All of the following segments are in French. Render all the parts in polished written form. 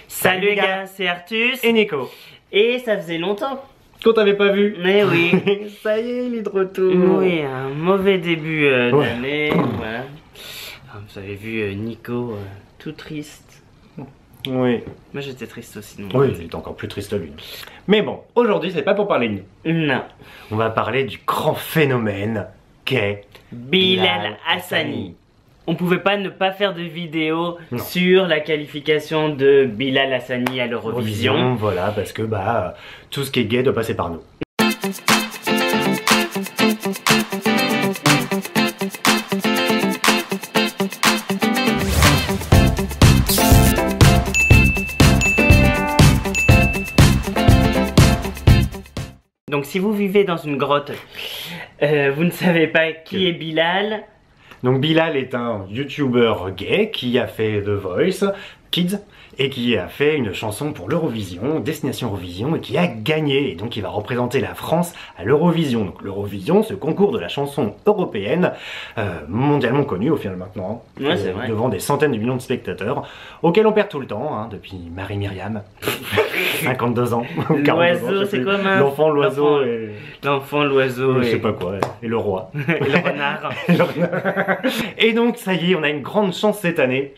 Salut les gars, c'est Artus et Nico. Et ça faisait longtemps Qu'on t'avait pas vu. Mais oui. Ça y est, il est de retour. Oui, un mauvais début d'année. Voilà. Vous avez vu Nico tout triste. Oui. Moi j'étais triste aussi. Non. Oui, il est encore plus triste lui. Mais bon, aujourd'hui c'est pas pour parler de nous. Non. On va parler du grand phénomène qu'est Bilal Hassani. On pouvait pas ne pas faire de vidéo Non. sur la qualification de Bilal Hassani à l'Eurovision. Voilà, parce que tout ce qui est gay doit passer par nous. Donc si vous vivez dans une grotte, vous ne savez pas qui est Bilal. Donc Bilal est un YouTuber gay qui a fait The Voice Kids et qui a fait une chanson pour l'Eurovision, Destination Eurovision, et qui a gagné. Et donc il va représenter la France à l'Eurovision. Donc l'Eurovision, ce concours de la chanson européenne, mondialement connu au final maintenant, Ouais, c'est vrai. devant des centaines de millions de spectateurs, auxquels on perd tout le temps, hein, depuis Marie-Myriam, 52 ans. 42 ans, L'oiseau, je sais c'est plus. comme un... L'enfant, l'oiseau et... L'enfant, l'oiseau je sais et... pas quoi, et le roi. et le renard. Et donc ça y est, on a une grande chance cette année,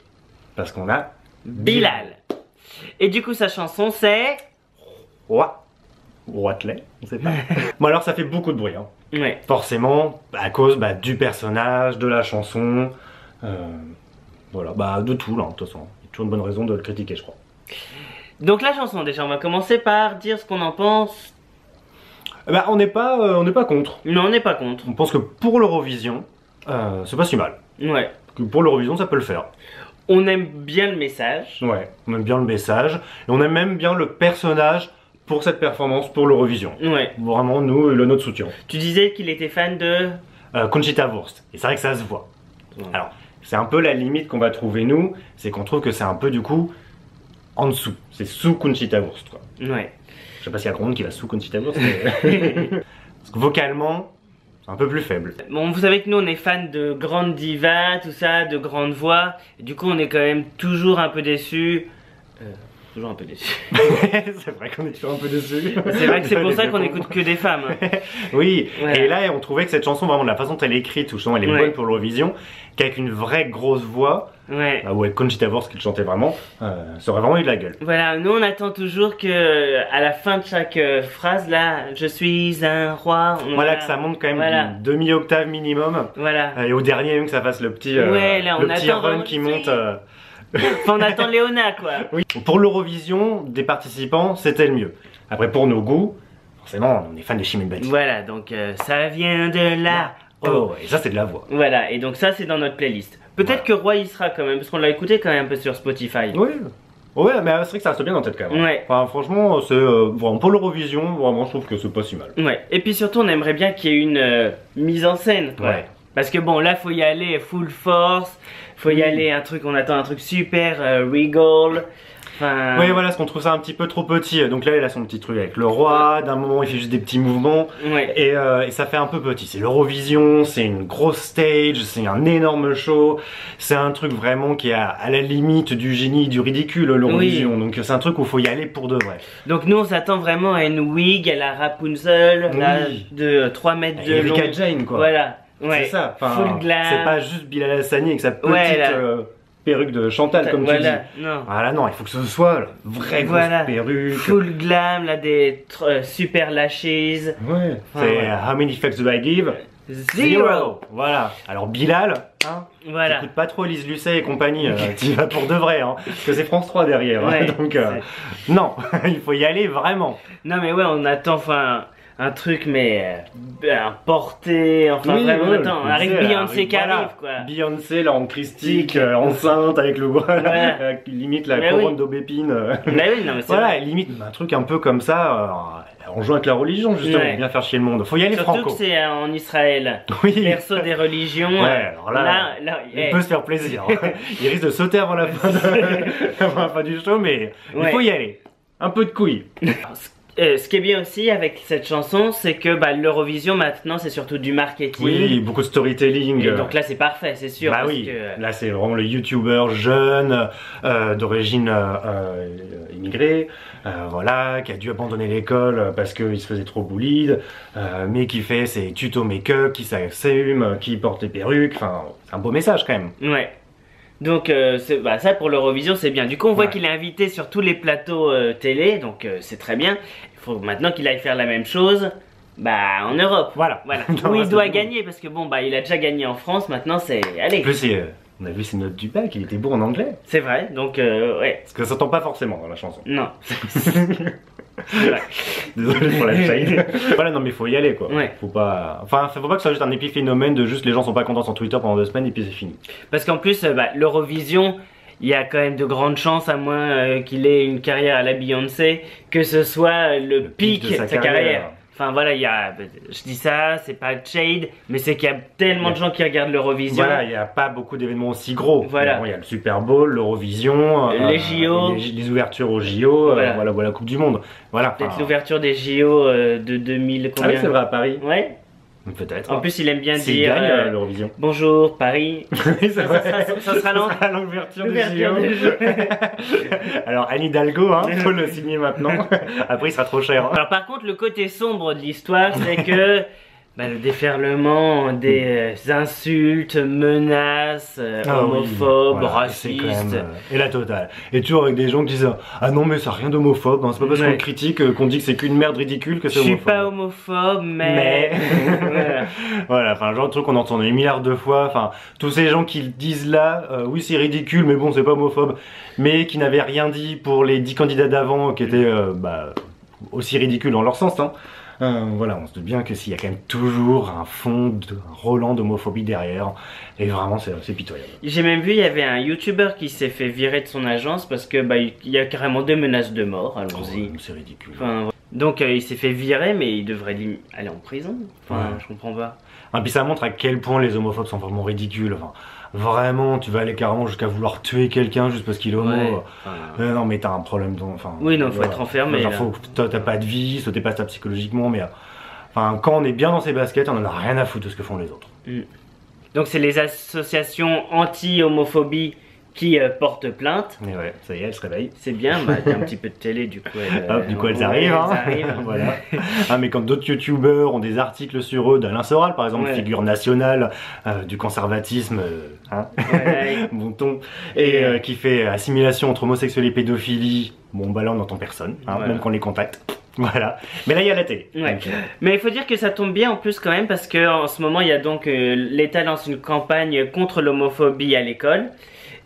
parce qu'on a Bilal. Et du coup sa chanson c'est... Roi. Roitelet, on sait pas. Bon alors ça fait beaucoup de bruit, hein. Ouais. Forcément, à cause du personnage, de la chanson, voilà, de tout là, de toute façon. Il y a toujours une bonne raison de le critiquer, je crois. Donc la chanson déjà, on va commencer par dire ce qu'on en pense. On n'est pas contre. Non, on n'est pas contre. On pense que pour l'Eurovision, c'est pas si mal. Ouais. Que pour l'Eurovision, ça peut le faire. On aime bien le message. Ouais, on aime bien le message, et on aime même bien le personnage pour cette performance pour l'Eurovision. Ouais. Vraiment, nous, notre soutien. Tu disais qu'il était fan de... Conchita Wurst, et c'est vrai que ça se voit. Ouais. Alors, c'est un peu la limite qu'on va trouver nous, c'est qu'on trouve que c'est un peu du coup en dessous. C'est sous Conchita Wurst, quoi. Ouais. Je sais pas s'il y a grand monde qui va sous Conchita Wurst, mais... Parce que vocalement, c'est un peu plus faible. Bon, vous savez que nous on est fans de grandes divas, tout ça, de grandes voix. Et du coup on est quand même toujours un peu déçus. Toujours un peu déçus. C'est vrai qu'on est toujours un peu dessus. C'est vrai que c'est pour ça qu'on écoute que des femmes. Hein. Oui, Ouais. et là on trouvait que cette chanson, vraiment de la façon dont elle est écrite, où elle est Ouais. bonne pour l'Eurovision, qu'avec une vraie grosse voix, Ouais. ou avec Conchita Wurst qui le chantait vraiment, ça aurait vraiment eu de la gueule. Voilà, nous on attend toujours que à la fin de chaque phrase là, je suis un roi. Voilà, que ça monte quand même Voilà. d'une demi-octave minimum. Voilà. Et au dernier, même que ça fasse le petit, Ouais, là, on le petit attend run vraiment qui le monte. truc. Enfin, on attend Léona quoi. Oui. Pour l'Eurovision, des participants, c'était le mieux. Après, pour nos goûts, forcément, on est fan de Chimène Badi. Voilà, donc ça vient de là. Oh, et ça, c'est de la voix. Voilà, et donc ça c'est dans notre playlist. Peut-être que Roi il sera quand même, parce qu'on l'a écouté quand même un peu sur Spotify. Oui. Ouais, mais c'est vrai que ça reste bien dans la tête quand même. Ouais. Enfin, franchement, c'est vraiment pour l'Eurovision, vraiment, je trouve que c'est pas si mal. Ouais, et puis surtout on aimerait bien qu'il y ait une mise en scène quoi. Ouais. Parce que bon là faut y aller full force, faut y aller on attend un truc super regal. Enfin... Oui, voilà, parce qu'on trouve ça un petit peu trop petit. Donc là, il a son petit truc avec le roi. D'un moment, il fait juste des petits mouvements. Ouais. Et ça fait un peu petit. C'est l'Eurovision, c'est une grosse stage, c'est un énorme show. C'est un truc vraiment qui est à la limite du génie, du ridicule, l'Eurovision. Oui. Donc c'est un truc où il faut y aller pour de vrai. Donc nous on s'attend vraiment à une wig, à la Rapunzel, Oui. là, de 3 mètres de long. Erika Jane, quoi. Voilà. Ouais. C'est ça. Enfin, Full glam. c'est pas juste Bilal Hassani avec sa petite Ouais, là. perruque de Chantal, comme tu dis. Voilà, non. Voilà, non, il faut que ce soit la vraie grosse Voilà. perruque. Full glam, là des super lashes. Ouais. C'est ouais. How many fucks do I give? Zero. Voilà. Alors Bilal, hein, Voilà. t'écoutes pas trop Elise Lucet et compagnie, t'y vas pour de vrai, hein, parce que c'est France 3 derrière. Ouais, hein, donc non, il faut y aller vraiment. Non mais ouais, on attend enfin un truc mais porté, enfin Oui, vraiment ouais, on attend. le Arrive Beyoncé, Beyoncé qui voilà. arrive quoi. Beyoncé là en christique, enceinte avec le Voilà. limite la Mais couronne oui. d'aubépine. Mais oui, non mais c'est Voilà, vrai. limite un truc un peu comme ça, on joue avec la religion justement, Ouais. pour bien faire chier le monde. Faut y aller Surtout franco. que c'est en Israël. Oui. Perso des religions. Ouais, alors là, il peut se faire plaisir. Il risque de sauter avant la fin, avant la fin du show, mais il Ouais. faut y aller. Un peu de couilles. Ce qui est bien aussi avec cette chanson, c'est que bah, l'Eurovision maintenant c'est surtout du marketing. Oui, beaucoup de storytelling. Et donc là c'est parfait, c'est sûr. Bah parce oui, que... là c'est vraiment le YouTuber jeune, d'origine immigrée, voilà, qui a dû abandonner l'école parce qu'il se faisait trop bully, mais qui fait ses tutos make-up, qui s'assume, qui porte des perruques, enfin c'est un beau message quand même. Ouais. Donc bah, ça pour l'Eurovision c'est bien. Du coup on voit qu'il est invité sur tous les plateaux télé, donc c'est très bien. Il faut maintenant qu'il aille faire la même chose bah, en Europe. Voilà. Où il doit gagner parce que bon bah il a déjà gagné en France, maintenant c'est... Allez. En plus on a vu ses notes du bac, il était beau en anglais. C'est vrai, donc ouais. Parce que ça s'entend pas forcément dans la chanson. Non. Désolé pour la shade. Voilà, non mais faut y aller quoi. Ouais. Faut pas... Enfin, faut pas que ça soit juste un épiphénomène de juste les gens sont pas contents sur Twitter pendant 2 semaines et puis c'est fini. Parce qu'en plus, bah, l'Eurovision, il y a quand même de grandes chances, à moins qu'il ait une carrière à la Beyoncé, que ce soit le pic de sa carrière. Enfin voilà, il y a, je dis ça, c'est pas shade, mais c'est qu'il y a tellement de gens qui regardent l'Eurovision. Voilà, il n'y a pas beaucoup d'événements aussi gros. Voilà. Bon, il y a le Super Bowl, l'Eurovision, les JO, les ouvertures aux JO, voilà, la Coupe du Monde. Voilà. Peut-être l'ouverture des JO de 2000 combien. Ah oui, c'est vrai à Paris. Ouais. Peut-être. En plus, il aime bien s'il dire gagne l'Eurovision. Bonjour Paris. ça sera l'ouverture des JO. Alors Anne Hidalgo, hein, faut le signer maintenant. Après, il sera trop cher. Hein. Alors par contre, le côté sombre de l'histoire, c'est que bah, le déferlement des insultes, menaces, homophobes, racistes. Même, et la totale. Et toujours avec des gens qui disent ah non mais ça n'a rien d'homophobe, hein. C'est pas parce qu'on critique qu'on dit que c'est qu'une merde ridicule que c'est homophobe. Je suis pas homophobe mais... voilà, enfin genre de truc qu'on entend des milliards de fois, enfin tous ces gens qui disent là, oui c'est ridicule mais bon c'est pas homophobe, mais qui n'avaient rien dit pour les 10 candidats d'avant qui étaient aussi ridicules dans leur sens, hein. Voilà, on se doute bien que s'il y a quand même toujours un fond, un Roland d'homophobie derrière, et vraiment c'est pitoyable. J'ai même vu, il y avait un YouTuber qui s'est fait virer de son agence parce que bah, il y a carrément 2 menaces de mort, allons-y. C'est ridicule. Enfin, donc il s'est fait virer, mais il devrait aller en prison. Enfin, je comprends pas. Et puis ça montre à quel point les homophobes sont vraiment ridicules. Enfin, vraiment, tu vas aller carrément jusqu'à vouloir tuer quelqu'un juste parce qu'il est homo. Non, mais t'as un problème. Enfin, oui, non, faut être enfermé. T'as pas de vie, sauter pas ça psychologiquement, mais enfin, quand on est bien dans ses baskets, on en a rien à foutre de ce que font les autres. Donc c'est les associations anti-homophobie qui portent plainte. Et ouais, ça y est, elles se réveillent. C'est bien, bah, il y a un petit peu de télé, du coup elles arrivent. Voilà. Mais quand d'autres youtubeurs ont des articles sur eux, d'Alain Soral par exemple, figure nationale du conservatisme, bon ton, et qui fait assimilation entre homosexuels et pédophilie, bon bah là on n'entend personne, même qu'on les contacte. Voilà, mais là il y a la télé. Mais il faut dire que ça tombe bien en plus quand même parce que en ce moment il y a donc l'État lance une campagne contre l'homophobie à l'école.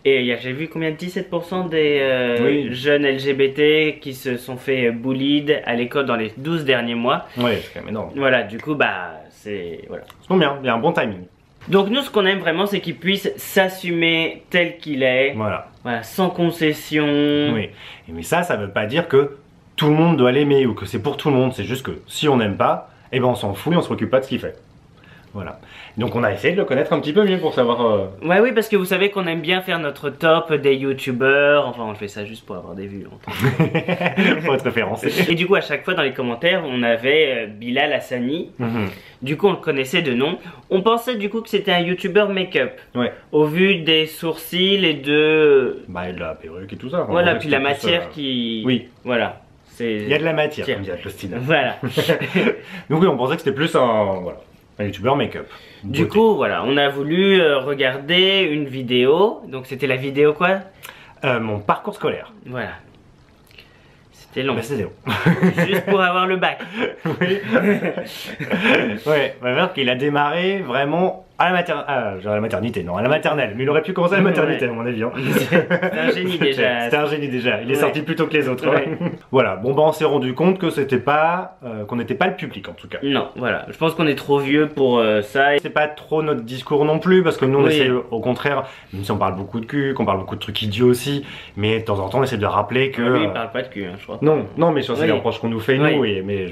Et j'ai vu combien de 17% des jeunes LGBT qui se sont fait bullied à l'école dans les 12 derniers mois. Ouais, c'est quand même énorme. Voilà, du coup, bah, c'est... Voilà. Ça tombe bien, il y a un bon timing. Donc nous, ce qu'on aime vraiment, c'est qu'il puisse s'assumer tel qu'il est. Voilà, sans concession. Oui, mais ça veut pas dire que tout le monde doit l'aimer ou que c'est pour tout le monde. C'est juste que si on n'aime pas, eh ben on s'en fout et on se préoccupe pas de ce qu'il fait. Voilà. Donc on a essayé de le connaître un petit peu mieux pour savoir... oui, parce que vous savez qu'on aime bien faire notre top des youtubeurs. Enfin, on fait ça juste pour avoir des vues. Faut être référencé. Et du coup, à chaque fois dans les commentaires, on avait Bilal Hassani. Du coup, on le connaissait de nom. On pensait du coup que c'était un youtubeur make-up. Au vu des sourcils et de... Bah, et de la perruque et tout ça. Voilà, puis la matière qui... Oui. Voilà. Il y a de la matière, comme dirait Clostine. Voilà. Donc oui, on pensait que c'était plus un youtubeur make-up. Du coup, voilà, on a voulu regarder une vidéo. Donc c'était la vidéo quoi? Mon parcours scolaire. Voilà. C'était long. C'était long. Juste pour avoir le bac. Oui. Ouais, on va voir qu'il a démarré vraiment à la maternité, non, à la maternelle. Mais il aurait pu commencer à la maternité, à mon avis. C'était un génie déjà. C'était un génie déjà. Il est sorti plus tôt que les autres. Voilà. Bon, bah, on s'est rendu compte que c'était pas, qu'on n'était pas le public en tout cas. Non, voilà. Je pense qu'on est trop vieux pour ça. C'est pas trop notre discours non plus, parce que nous on essaie au contraire, même si on parle beaucoup de cul, qu'on parle beaucoup de trucs idiots aussi, mais de temps en temps on essaie de rappeler que. Oui, il parle pas de cul, je crois. Non, mais c'est les reproches qu'on nous fait nous, mais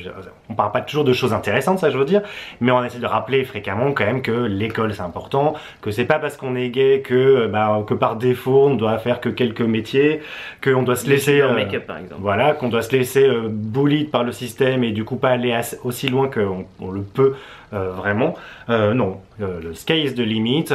on parle pas toujours de choses intéressantes, ça je veux dire, mais on essaie de rappeler fréquemment quand même que les l'école c'est important, que c'est pas parce qu'on est gay que par défaut on doit faire que quelques métiers, qu'on doit se laisser make-up par exemple. Voilà, qu'on doit se laisser bully par le système et du coup pas aller aussi loin qu'on le peut vraiment. Non, le sky is the limit.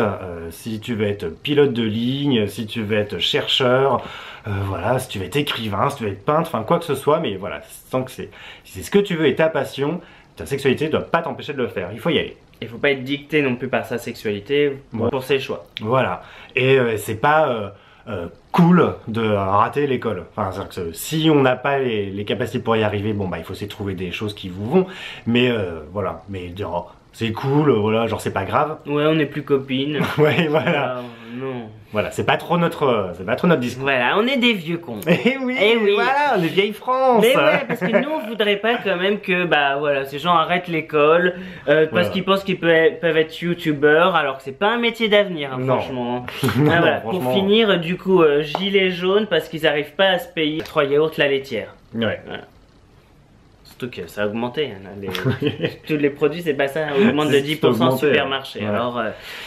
Si tu veux être pilote de ligne, si tu veux être chercheur, voilà, si tu veux être écrivain, si tu veux être peintre, enfin quoi que ce soit, mais voilà, tant que c'est ce que tu veux et ta passion, ta sexualité ne doit pas t'empêcher de le faire, il faut y aller. Il faut pas être dicté non plus par sa sexualité pour ses choix. Voilà, et c'est pas cool de rater l'école. Enfin, c'est-à-dire que si on n'a pas les capacités pour y arriver, bon bah il faut essayer de trouver des choses qui vous vont, mais voilà, mais dire oh, c'est cool, voilà, genre c'est pas grave. Ouais, on n'est plus copines. Ouais, voilà. Non. Voilà, c'est pas trop notre discours. Voilà, on est des vieux cons. Eh oui, voilà, on est vieille France. Mais ouais, parce que nous on voudrait pas quand même que bah voilà, ces gens arrêtent l'école parce qu'ils pensent qu'ils peuvent être youtubeurs alors que c'est pas un métier d'avenir, hein, franchement. Non, voilà, franchement. Pour finir, du coup, gilet jaune parce qu'ils arrivent pas à se payer 3 yaourts la laitière. Ouais. Voilà. Surtout que ça a augmenté. Hein, tous les produits, c'est pas ça, augmente de 10% en supermarché. Ouais. Alors,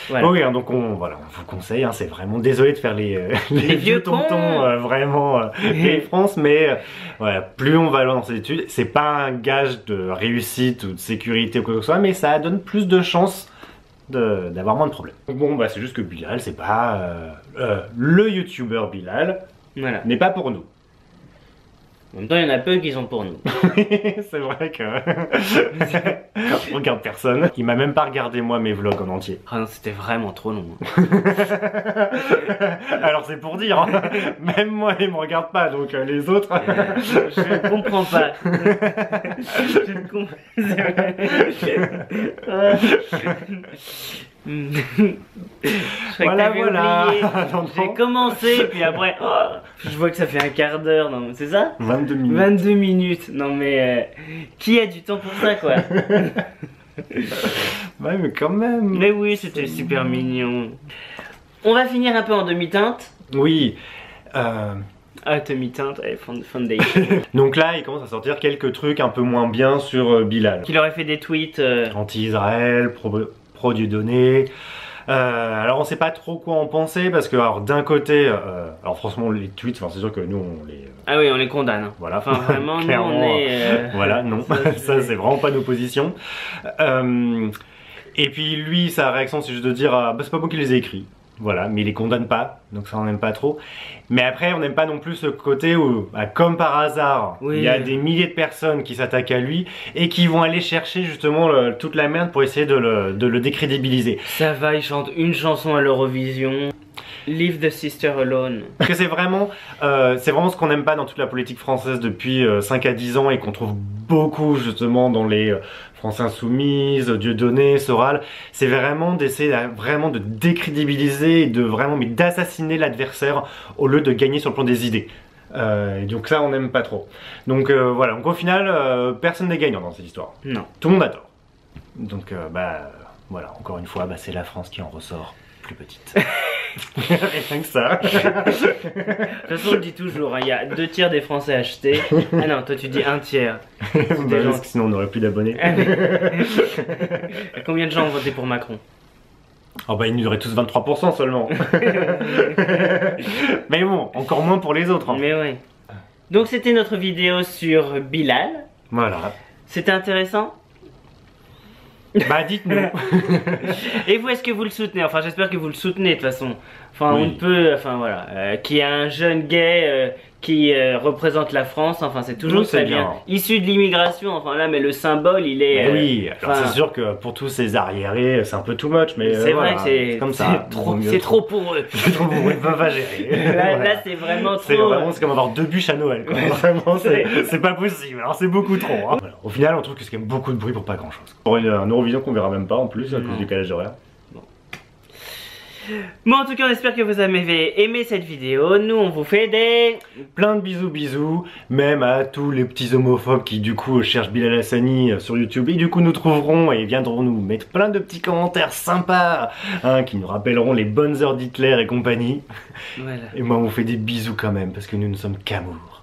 voilà. Oui, hein, donc on vous conseille, hein, c'est vraiment désolé de faire les vieux tontons vraiment vieille France, mais voilà, plus on va loin dans ses études, c'est pas un gage de réussite ou de sécurité ou quoi que ce soit, mais ça donne plus de chances d'avoir moins de problèmes. Bon, bah c'est juste que Bilal, c'est pas le youtubeur Bilal, voilà. N'est pas pour nous. En même temps, il y en a peu qui sont pour nous. C'est vrai que on regarde personne. Il m'a même pas regardé moi mes vlogs en entier. Ah non, c'était vraiment trop long. Alors c'est pour dire, hein. Même moi il me regarde pas, donc les autres. Je ne comprends pas. Je ne comprends. Voilà. J'ai commencé, puis après, je vois que ça fait un quart d'heure. Non, c'est ça? 22 minutes. 22 minutes. Non mais qui a du temps pour ça, quoi? Ouais, mais quand même. Mais oui, c'était super mignon. On va finir un peu en demi-teinte. Oui. Demi-teinte, foundation. Donc là, il commence à sortir quelques trucs un peu moins bien sur Bilal. Qu'il aurait fait des tweets anti-Israël, pro-Dieudonné. Alors on sait pas trop quoi en penser parce que alors d'un côté, alors franchement les tweets, c'est sûr que nous on les ah oui on les condamne. Hein. Voilà, enfin vraiment nous on est voilà non ça c'est vraiment pas nos positions. Et puis lui sa réaction c'est juste de dire bah c'est pas moi qui les ai écrits. Voilà, mais il les condamne pas, donc ça on n'aime pas trop. Mais après, on n'aime pas non plus ce côté où, bah, comme par hasard, il y a des milliers de personnes qui s'attaquent à lui et qui vont aller chercher justement toute la merde pour essayer de le décrédibiliser. Ça va, il chante une chanson à l'Eurovision. Leave the sister alone. Parce que c'est vraiment ce qu'on n'aime pas dans toute la politique française depuis 5 à 10 ans et qu'on trouve beaucoup justement dans les France Insoumise, Dieudonné, Soral. C'est vraiment d'essayer vraiment de décrédibiliser et de vraiment d'assassiner l'adversaire au lieu de gagner sur le plan des idées. Donc ça on n'aime pas trop. Donc voilà, donc au final personne n'est gagnant dans cette histoire. Non. Tout le monde a tort. Donc voilà, encore une fois c'est la France qui en ressort plus petite. Rien que ça. De toute façon, on le dit toujours, il y a 2 tiers des Français achetés. Ah non, toi tu dis 1 tiers. Parce que sinon on n'aurait plus d'abonnés. Combien de gens ont voté pour Macron? Oh bah ils nous auraient tous 23% seulement. Mais bon, encore moins pour les autres. Hein. Mais oui. Donc c'était notre vidéo sur Bilal. Voilà. C'était intéressant? Bah dites-nous. Et vous, est-ce que vous le soutenez? Enfin j'espère que vous le soutenez de toute façon. Enfin oui. On peut, enfin voilà, qu'il y a un jeune gay qui représente la France, enfin c'est toujours très bien. Issu de l'immigration, enfin là mais le symbole il est... Mais oui, alors c'est sûr que pour tous ces arriérés c'est un peu too much, mais c'est voilà, vrai que c'est comme ça. C'est trop pour eux. C'est trop pour eux, ils peuvent pas gérer. Là c'est vraiment trop... C'est comme avoir 2 bûches à Noël. Quoi. Vraiment c'est pas possible, alors c'est beaucoup trop. Hein. Voilà. Au final on trouve que c'est quand même beaucoup de bruit pour pas grand chose. Pour un Eurovision qu'on verra même pas en plus à cause du décalage horaire. Bon en tout cas on espère que vous avez aimé cette vidéo. Nous on vous fait des... plein de bisous, même à tous les petits homophobes qui du coup cherchent Bilal Hassani sur YouTube et du coup nous trouveront et viendront nous mettre plein de petits commentaires sympas hein, qui nous rappelleront les bonnes heures d'Hitler et compagnie. Voilà. Et moi on vous fait des bisous quand même parce que nous ne sommes qu'amour.